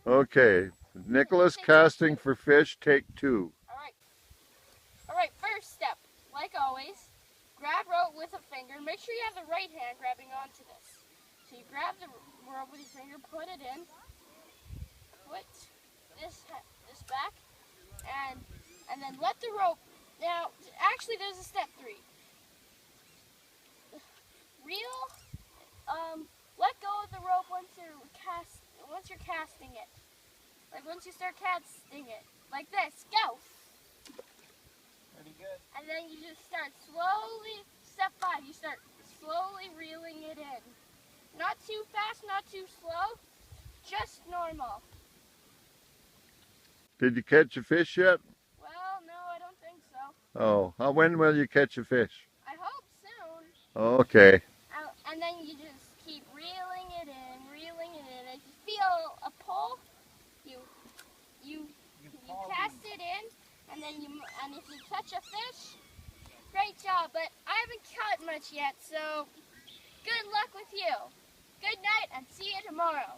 Okay, Nicholas casting for fish, take 2. Alright, first step, like always, grab rope with a finger. Make sure you have the right hand grabbing onto this. So you grab the rope with your finger, put it in, put this back, and then let the rope. Now, actually, there's a step 3. Reel. Let go of the rope once you're casting it. Like once you start casting it, like this. Go. Pretty good. And then you just start slowly. Step 5. You start slowly reeling it in. Not too fast, not too slow. Just normal. Did you catch a fish yet? Well, no, I don't think so. Oh, when will you catch a fish? I hope soon. Okay. And then you just keep reeling it in, reeling it in. If you feel a pull, you cast it in, and if you catch a fish, great job. But I haven't caught much yet, so good luck with you. Good night, and see you tomorrow.